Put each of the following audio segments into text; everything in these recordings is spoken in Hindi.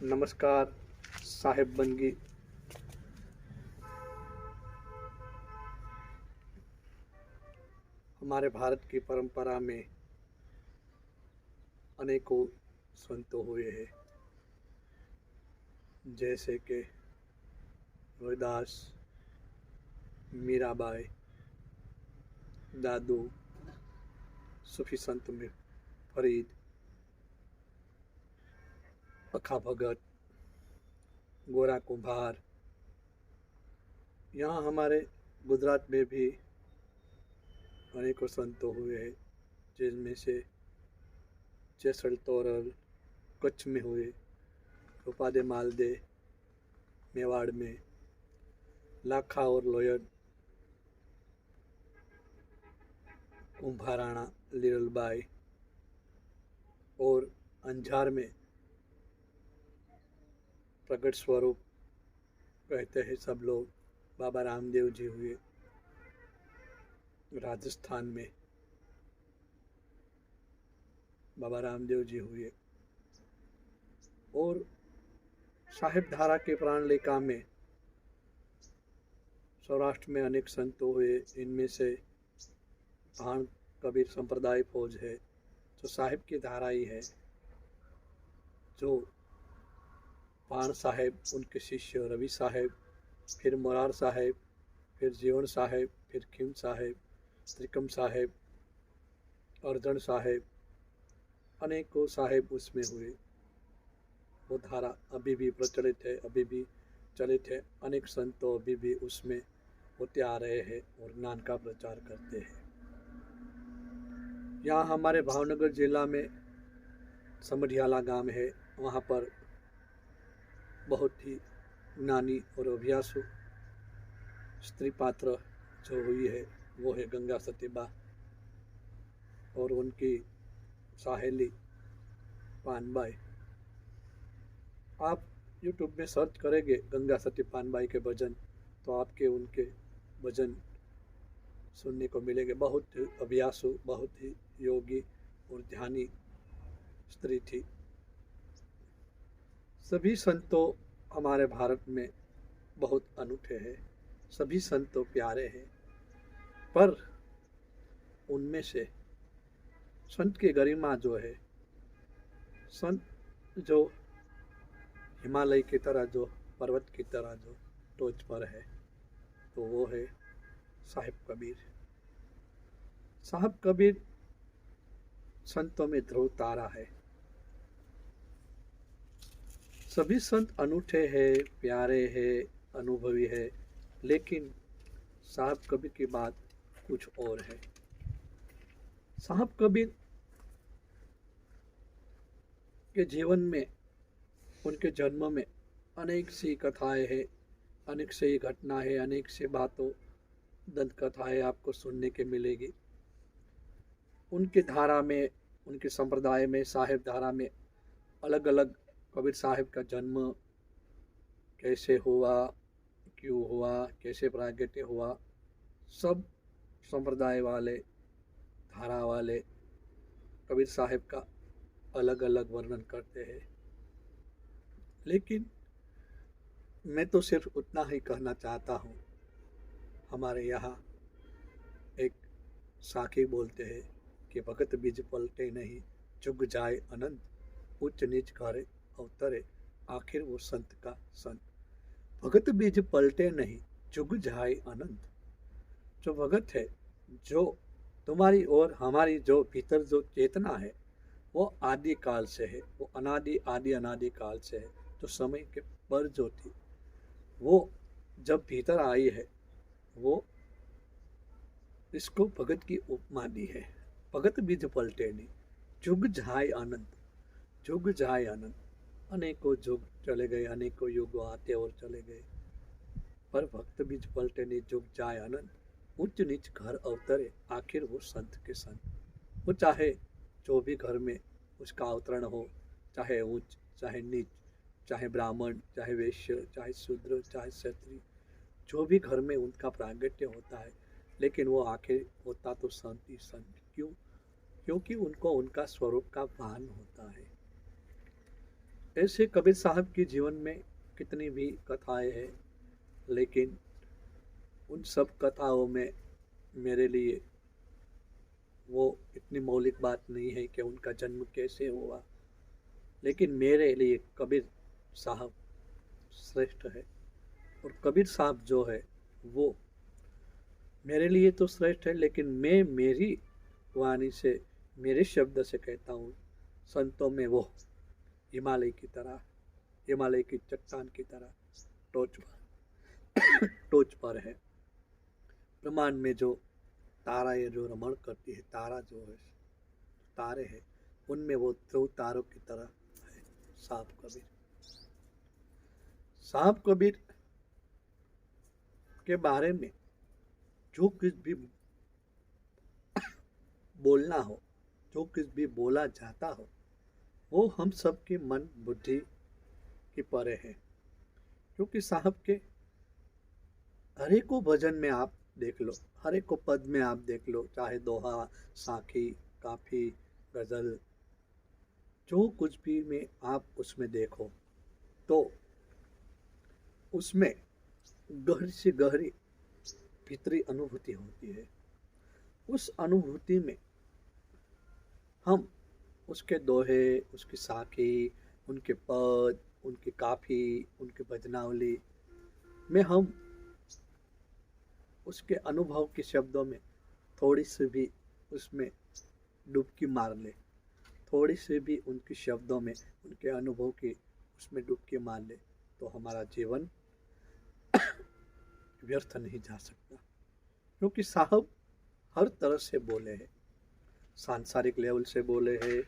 नमस्कार साहेब बनगी। हमारे भारत की परंपरा में अनेकों संत हुए हैं, जैसे कि रविदास, मीराबाई, दादू, सूफी संत में फरीद, अखा भगत, गोरा कुंभार। यहाँ हमारे गुजरात में भी अनेकों संत हुए हैं, जिनमें से जैसल तोरल कच्छ में हुए, रूपादे मालदे मेवाड़ में, लाखा और लोयड कुंभाराणा लीलबाई, और अंजार में प्रकट स्वरूप कहते हैं सब लोग, बाबा रामदेव जी हुए। राजस्थान में बाबा रामदेव जी हुए, और साहिब धारा के प्राण लेखा में सौराष्ट्र में अनेक संत हुए। इनमें से भाण कबीर संप्रदाय फौज है, जो साहिब की धारा ही है। जो भाण साहेब, उनके शिष्य रवि साहेब, फिर मोरार साहेब, फिर जीवन साहेब, फिर खिम साहेब, त्रिकम साहेब, अर्जन साहेब, अनेकों साहेब उसमें हुए। वो धारा अभी भी प्रचलित है, अभी भी चलित है। अनेक संत अभी भी उसमें होते आ रहे हैं और ज्ञान का प्रचार करते हैं। यहाँ हमारे भावनगर जिला में समढ़ियाला गांव है, वहाँ पर बहुत ही ज्ञानी और अभ्यासु स्त्री पात्र जो हुई है वो है गंगा सतीबा, और उनकी साहेली पानबाई। आप यूट्यूब में सर्च करेंगे गंगा सती पानबाई के भजन, तो आपके उनके भजन सुनने को मिलेंगे। बहुत ही अभ्यासु, बहुत ही योगी और ध्यानी स्त्री थी। सभी संतों हमारे भारत में बहुत अनूठे हैं, सभी संतों प्यारे हैं, पर उनमें से संत की गरिमा जो है, संत जो हिमालय की तरह, जो पर्वत की तरह जो टोच पर है, तो वो है साहिब कबीर। साहब कबीर संतों में ध्रुव तारा है। सभी संत अनूठे हैं, प्यारे हैं, अनुभवी है, लेकिन साहब कबीर की बात कुछ और है। साहब कबीर के जीवन में, उनके जन्म में अनेक सी कथाएं हैं, अनेक सी घटना है, अनेक सी बातों दंत कथाएं आपको सुनने के मिलेगी। उनकी धारा में, उनके संप्रदाय में, साहिब धारा में अलग अलग कबीर साहिब का जन्म कैसे हुआ, क्यों हुआ, कैसे प्रागट्य हुआ, सब संप्रदाय वाले, धारा वाले कबीर साहिब का अलग अलग वर्णन करते हैं। लेकिन मैं तो सिर्फ उतना ही कहना चाहता हूँ। हमारे यहाँ एक साखी बोलते हैं कि भगत बीज पलटे नहीं, जुग जाए अनंत, उच्च नीच करे अवतरे, आखिर वो संत का संत। भगत बीज पलटे नहीं, जुग जाए अनंत। जो भगत है, जो तुम्हारी और हमारी जो भीतर जो चेतना है, वो आदि काल से है, वो अनादि आदि अनादि काल से है। जो समय के पर जो थी, वो जब भीतर आई है, वो इसको भगत की उपमा दी है। भगत बीज पलटे नहीं, जुग जाए अनंत, जुग जाए अनंत। अनेकों युग चले गए, अनेकों युग आते और चले गए, पर भक्त बीज पलटे नहीं, जुग जाए अनंत, उच्च नीच घर अवतरे, आखिर वो संत के संत। वो चाहे जो भी घर में उसका अवतरण हो, चाहे उच्च चाहे नीच, चाहे ब्राह्मण चाहे वैश्य, चाहे शूद्र चाहे क्षत्रिय, जो भी घर में उनका प्रागट्य होता है, लेकिन वो आखिर होता तो संत ही संत। क्यों? क्योंकि उनको उनका स्वरूप का भान होता है। ऐसे कबीर साहब के जीवन में कितनी भी कथाएं हैं, लेकिन उन सब कथाओं में मेरे लिए वो इतनी मौलिक बात नहीं है कि उनका जन्म कैसे हुआ, लेकिन मेरे लिए कबीर साहब श्रेष्ठ है। और कबीर साहब जो है वो मेरे लिए तो श्रेष्ठ है, लेकिन मैं मेरी वाणी से, मेरे शब्द से कहता हूँ, संतों में वो हिमालय की तरह, हिमालय की चट्टान की तरह टोच पर टोच पर है। ब्रह्मांड में जो तारा ये जो रमण करती है, तारा जो है, तारे हैं, उनमें वो ध्रुव तारों की तरह है साहब कबीर। साहब कबीर के बारे में जो कुछ भी बोलना हो, जो कुछ भी बोला जाता हो, वो हम सब की मन बुद्धि की परे है। क्योंकि साहब के हर एक को भजन में आप देख लो, हर एक को पद में आप देख लो, चाहे दोहा, साखी, काफी, गजल, जो कुछ भी में आप उसमें देखो तो उसमें गहरी से गहरी भीतरी अनुभूति होती है। उस अनुभूति में हम उसके दोहे, उसकी साखी, उनके पद, उनकी काफी, उनकी भजनावली में हम उसके अनुभव के शब्दों में थोड़ी सी भी उसमें डुबकी मार ले, थोड़ी सी भी उनके शब्दों में, उनके अनुभव की उसमें डुबकी मार ले, तो हमारा जीवन व्यर्थ नहीं जा सकता। क्योंकि साहब हर तरह से बोले हैं, सांसारिक लेवल से बोले हैं,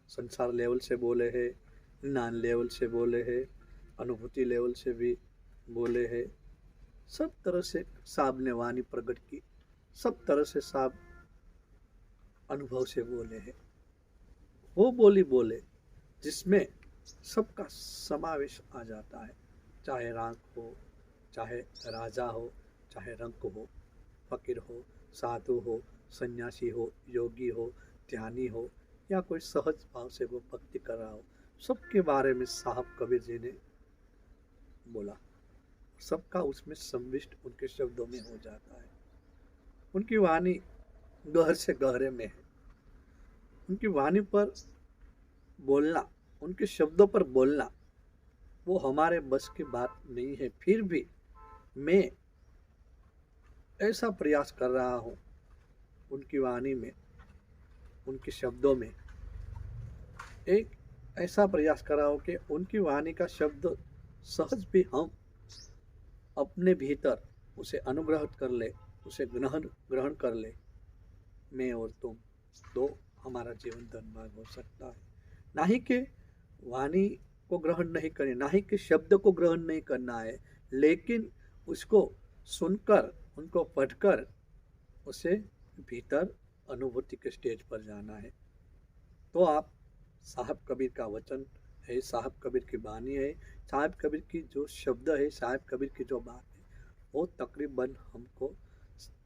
संसार लेवल से बोले हैं, ज्ञान लेवल से बोले हैं, अनुभूति लेवल से भी बोले हैं। सब तरह से साहब ने वाणी प्रकट की, सब तरह से साहब अनुभव से बोले हैं। वो बोली बोले जिसमें सबका समावेश आ जाता है, चाहे राग हो, चाहे राजा हो, चाहे रंक हो, फकीर हो, साधु हो, सन्यासी हो, योगी हो, ध्यानी हो, या कोई सहज भाव से वो भक्ति कर रहा हो, सबके बारे में साहब कबीर जी ने बोला। सबका उसमें सम्मिष्ट उनके शब्दों में हो जाता है। उनकी वाणी गहर से गहरे में है। उनकी वाणी पर बोलना, उनके शब्दों पर बोलना, वो हमारे बस की बात नहीं है। फिर भी मैं ऐसा प्रयास कर रहा हूँ उनकी वाणी में, उनके शब्दों में एक ऐसा प्रयास कर रहा हूँ कि उनकी वाणी का शब्द सहज भी हम अपने भीतर उसे अनुग्रहित कर ले, उसे ग्रहण कर ले। मैं और तुम तो हमारा जीवन धनभाग हो सकता है। ना ही कि वाणी को ग्रहण नहीं करें, ना ही कि शब्द को ग्रहण नहीं करना है, लेकिन उसको सुनकर, उनको पढ़कर उसे भीतर अनुभूति के स्टेज पर जाना है। तो आप साहब कबीर का वचन है, साहब कबीर की वाणी है, साहब कबीर की जो शब्द है, साहब कबीर की जो बात है, वो तकरीबन हमको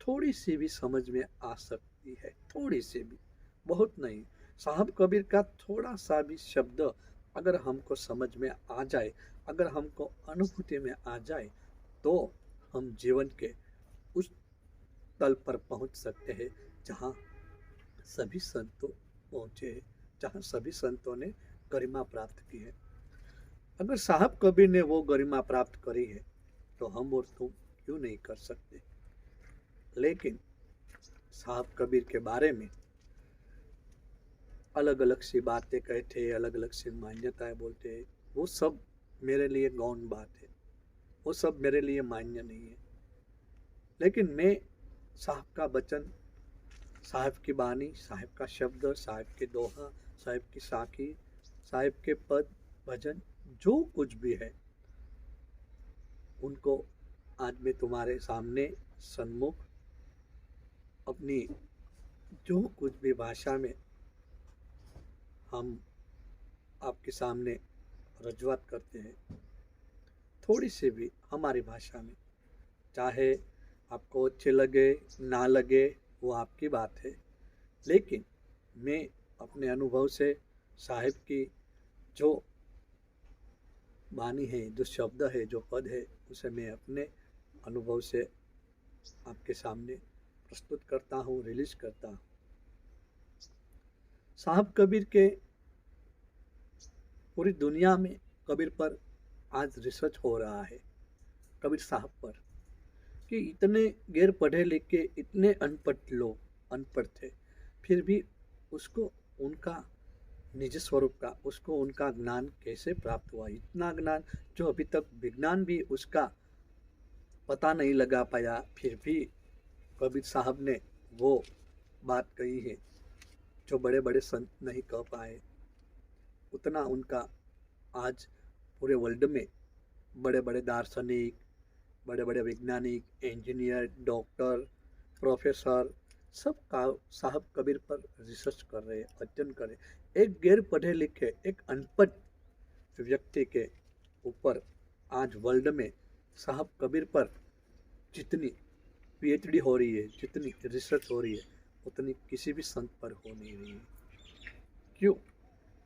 थोड़ी सी भी समझ में आ सकती है, थोड़ी सी भी, बहुत नहीं। साहब कबीर का थोड़ा सा भी शब्द अगर हमको समझ में आ जाए, अगर हमको अनुभूति में आ जाए, तो हम जीवन के उस तल पर पहुंच सकते हैं जहां सभी संतों पहुंचे हैं, जहां सभी संतों ने गरिमा प्राप्त की है। अगर साहब कबीर ने वो गरिमा प्राप्त करी है, तो हम और तुम क्यों नहीं कर सकते। लेकिन साहब कबीर के बारे में अलग अलग सी बातें कहते हैं, अलग अलग सी मान्यताएं बोलते हैं, वो सब मेरे लिए गौण बात है, वो सब मेरे लिए मान्य नहीं है। लेकिन मैं साहब का वचन, साहब की वाणी, साहब का शब्द, साहब के दोहा, साहब की साखी, साहब के पद, भजन, जो कुछ भी है, उनको आज मैं तुम्हारे सामने सन्मुख अपनी जो कुछ भी भाषा में हम आपके सामने रजूआत करते हैं, थोड़ी सी भी हमारी भाषा में, चाहे आपको अच्छे लगे ना लगे वो आपकी बात है, लेकिन मैं अपने अनुभव से साहिब की जो वाणी है, जो शब्द है, जो पद है, उसे मैं अपने अनुभव से आपके सामने प्रस्तुत करता हूँ, रिलीज करता हूँ। साहब कबीर के पूरी दुनिया में कबीर पर आज रिसर्च हो रहा है, कबीर साहब पर, कि इतने गैर पढ़े लिखे, इतने अनपढ़ लोग अनपढ़ थे, फिर भी उसको उनका निज स्वरूप का, उसको उनका ज्ञान कैसे प्राप्त हुआ, इतना ज्ञान जो अभी तक विज्ञान भी उसका पता नहीं लगा पाया, फिर भी कबीर साहब ने वो बात कही है जो बड़े बड़े संत नहीं कह पाए। उतना उनका आज पूरे वर्ल्ड में बड़े बड़े दार्शनिक, बड़े बड़े वैज्ञानिक, इंजीनियर, डॉक्टर, प्रोफेसर सब का साहब कबीर पर रिसर्च कर रहे हैं, अध्ययन कर रहे हैं। एक गैर पढ़े लिखे, एक अनपढ़ व्यक्ति के ऊपर आज वर्ल्ड में साहब कबीर पर जितनी पीएचडी हो रही है, जितनी रिसर्च हो रही है, उतनी किसी भी संत पर हो नहीं रही है। क्यों?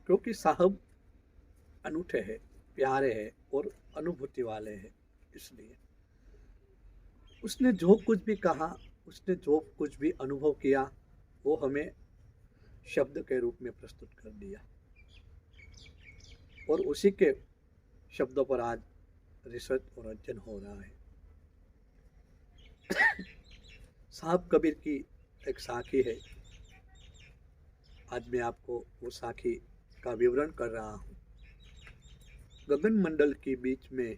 क्योंकि साहब अनूठे हैं, प्यारे हैं और अनुभूति वाले हैं। इसलिए उसने जो कुछ भी कहा, उसने जो कुछ भी अनुभव किया, वो हमें शब्द के रूप में प्रस्तुत कर दिया, और उसी के शब्दों पर आज रिसर्च और अध्ययन हो रहा है। साहब कबीर की एक साखी है, आज मैं आपको वो साखी का विवरण कर रहा हूँ। गगन मंडल के बीच में,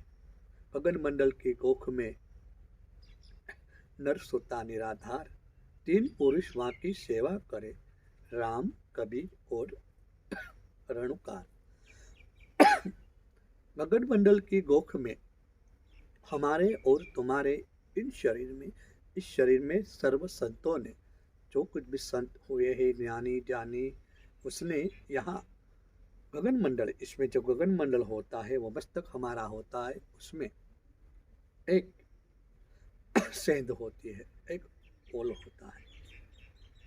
गगन मंडल की कोख में नर सोता निराधार, तीन पुरुष वहाँ की सेवा करे, राम, कबीर और रणुकार। गगन मंडल की गोख में हमारे और तुम्हारे इन शरीर में, इस शरीर में सर्व संतों ने, जो कुछ भी संत हुए हैं, ज्ञानी ज्ञानी, उसने यहाँ गगन मंडल, इसमें जो गगन मंडल होता है वो मस्तक हमारा होता है, उसमें एक सेंध होती है, एक ओल होता है,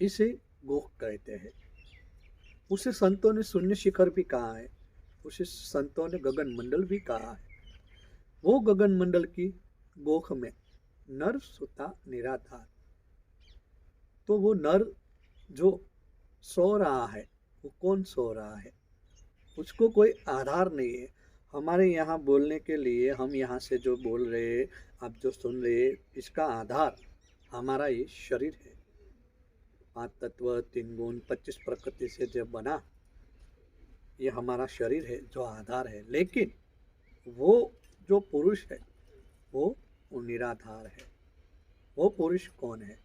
इसे गोख कहते हैं। उसे संतों ने शून्य शिखर भी कहा है, उसे संतों ने गगन मंडल भी कहा है। वो गगन मंडल की गोख में नर सुता निराधार, तो वो नर जो सो रहा है, वो कौन सो रहा है? उसको कोई आधार नहीं है। हमारे यहाँ बोलने के लिए, हम यहाँ से जो बोल रहे, आप जो सुन रहे, इसका आधार हमारा ये शरीर है। 5 तत्व, 3 गुण, 25 प्रकृति से जब बना, ये हमारा शरीर है जो आधार है। लेकिन वो जो पुरुष है वो निराधार है। वो पुरुष कौन है?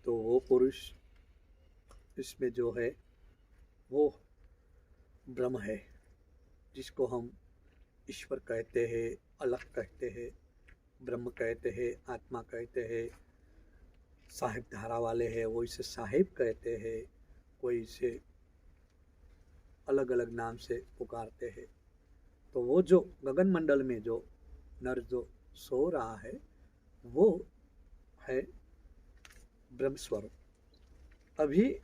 तो वो पुरुष इसमें जो है वो ब्रह्म है, जिसको हम ईश्वर कहते हैं, अलग कहते हैं, ब्रह्म कहते हैं, आत्मा कहते हैं। साहिब धारा वाले हैं वो इसे साहिब कहते हैं, कोई इसे अलग अलग नाम से पुकारते हैं। तो वो जो गगन मंडल में जो नर जो सो रहा है, वो है ब्रह्म स्वरूप। अभी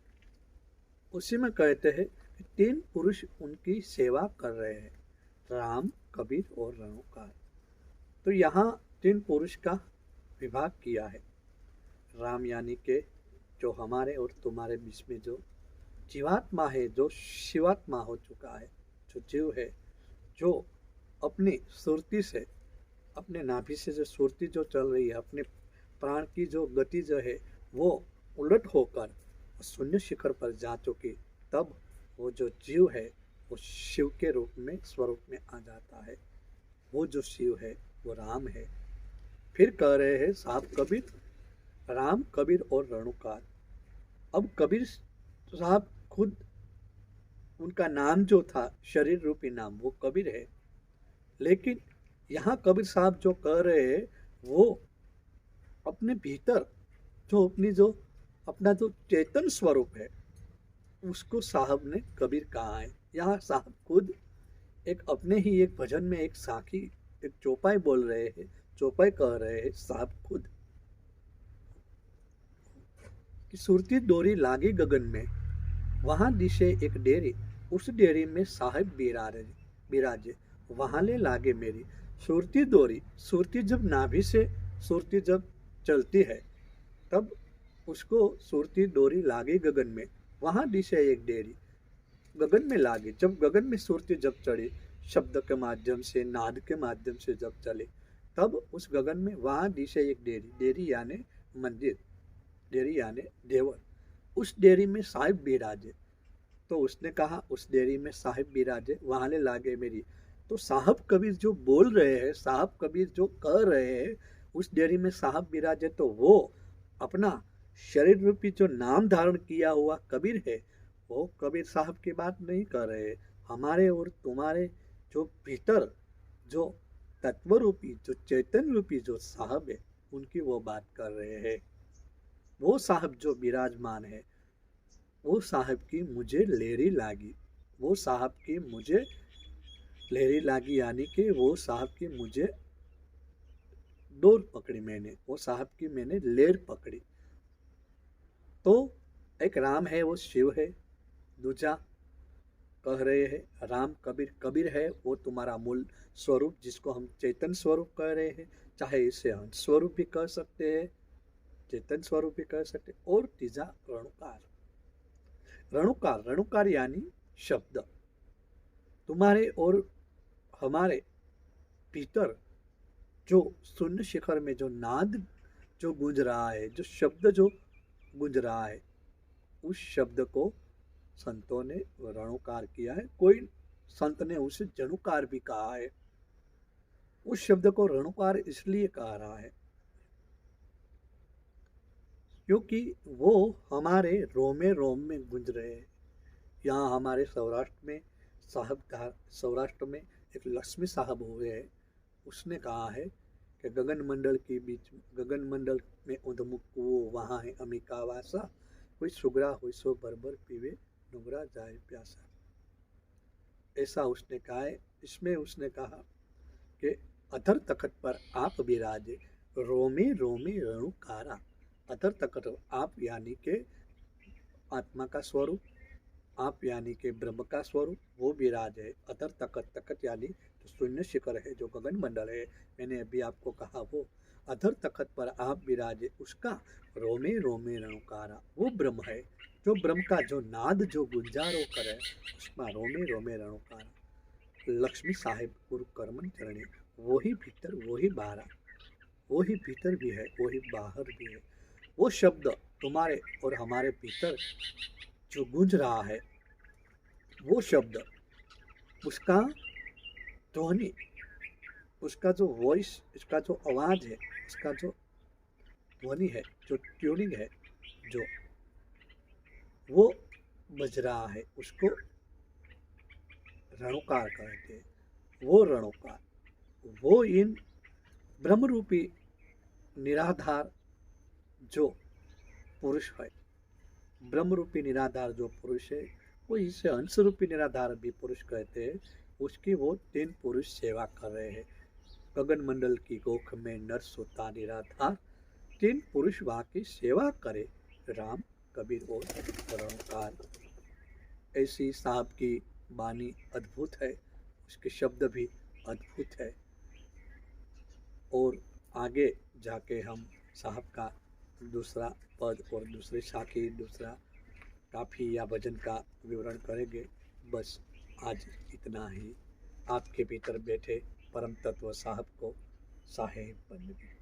उसी में कहते हैं कि 3 पुरुष उनकी सेवा कर रहे हैं, राम, कबीर और रणुकार। तो यहाँ 3 पुरुष का विभाग किया है। राम यानी के जो हमारे और तुम्हारे बीच में जो जीवात्मा है, जो शिवात्मा हो चुका है, जो जीव है, जो अपनी सुरती से, अपने नाभि से जो सुरती जो चल रही है, अपने प्राण की जो गति जो है वो उलट होकर शून्य शिखर पर जा चुकी, तब वो जो जीव है वो शिव के रूप में, स्वरूप में आ जाता है। वो जो शिव है वो राम है। फिर कह रहे हैं साहब कबीर, राम, कबीर और रणुकार। अब कबीर साहब खुद, उनका नाम जो था, शरीर रूपी नाम, वो कबीर है। लेकिन यहाँ कबीर साहब जो कह रहे हैं वो अपने भीतर जो अपना जो चेतन स्वरूप है, उसको साहब ने कबीर कहा है। यहाँ साहब खुद एक अपने ही एक भजन में एक साखी, एक चौपाई बोल रहे हैं, चौपाई कह रहे हैं साहब खुद कि सुरती डोरी लागी गगन में, वहां दिशे एक डेरी, उस डेरी में साहिब बिराजे, वहाँ ले लागे मेरी सुरती डोरी। सुरती जब नाभि से सुरती जब चलती है तब उसको सुरती डोरी लागे गगन में, वहाँ दिशे एक डेरी गगन में लागे। जब गगन में सुरती जब चढ़े, शब्द के माध्यम से, नाद के माध्यम से जब चले, तब उस गगन में वहाँ दिशे एक डेरी, डेरी यानी मंदिर, डेरी यानी देवर। उस डेरी में साहिब बिराजे। तो उसने कहा उस डेरी में साहिब बिराजे, वहाँ ले लागे मेरी। तो साहब कबीर जो बोल रहे हैं, साहब कबीर जो कह रहे हैं, उस डेरी में साहब बिराजे, तो वो अपना शरीर रूपी जो नाम धारण किया हुआ कबीर है, वो कबीर साहब की बात नहीं कर रहे। हमारे और तुम्हारे जो भीतर जो तत्व रूपी, जो चैतन्य रूपी जो साहब है, उनकी वो बात कर रहे हैं। वो साहब जो विराजमान है, वो साहब की मुझे लेरी लागी। वो साहब की मुझे लेरी लागी यानी कि वो साहब की मुझे डोर पकड़ी मैंने, वो साहब की मैंने लेर पकड़ी। तो एक राम है वो शिव है, दूजा कह रहे हैं राम कबीर। कबीर है वो तुम्हारा मूल स्वरूप, जिसको हम चैतन्य स्वरूप कह रहे हैं, चाहे इसे हंस स्वरूप भी कह सकते हैं, चेतन स्वरूप भी कह सकते। और तीजा रणुकार। रणुकार, रणुकार यानी शब्द। तुम्हारे और हमारे भीतर जो शून्य शिखर में जो नाद जो गूंज रहा है, जो शब्द जो गूंज रहा है, उस शब्द को संतों ने रणुकार किया है। कोई संत ने उसे जनुकार भी कहा है। उस शब्द को रणुकार इसलिए कहा रहा है क्योंकि वो हमारे रोमे रोम में गूंज रहे हैं। यहाँ हमारे सौराष्ट्र में सौराष्ट्र में एक लक्ष्मी साहब हुए हैं। उसने कहा है कि गगन मंडल के बीच, गगन मंडल में उधमुख वो वहाँ है अमिका वासा, कोई सुगरा हुई सो बरबर पीवे, नुगरा जाए प्यासा। ऐसा उसने कहा है। इसमें उसने कहा कि अधर तखत पर आप विराजे, रोमे रोमे रणुकारा। अधर तखत आप यानी के आत्मा का स्वरूप, आप यानी के ब्रह्म का स्वरूप, वो विराज है। अधर तखत, तखत यानी जो शून्य शिखर है, जो गगन मंडल है, मैंने अभी आपको कहा वो अधर तखत पर आप विराजे, उसका रोमे रोमे रणुकारा, वो ब्रह्म है। जो ब्रह्म का जो नाद जो गुंजारो करे, उसका रोमे रोमे रणुकारा। लक्ष्मी साहिब गुरु कर्मन चरणे, वही भीतर वही बाहर, वही भीतर भी है वही बाहर भी है। वो शब्द तुम्हारे और हमारे भीतर जो गूंज रहा है, वो शब्द, उसका ध्वनि, उसका जो वॉइस, उसका जो आवाज है, उसका जो ध्वनि है, जो ट्यूनिंग है, जो वो बज रहा है, उसको रणुकार कहते हैं। वो रणुकार, वो इन ब्रह्म रूपी निराधार जो पुरुष है, ब्रह्म रूपी निराधार जो पुरुष है, वो इसे अंश रूपी निराधार भी पुरुष कहते हैं। उसकी वो 3 पुरुष सेवा कर रहे हैं। गगन मंडल की गोख में नर सोता निराधार, 3 पुरुष वहाँ की सेवा करे, राम कबीर और रणकार। ऐसी साहब की वाणी अद्भुत है, उसके शब्द भी अद्भुत है। और आगे जाके हम साहब का दूसरा पद और दूसरे साखी, दूसरा काफ़ी या भजन का विवरण करेंगे। बस आज इतना ही। आपके भीतर बैठे परम तत्व साहब को साहेब बंदगी।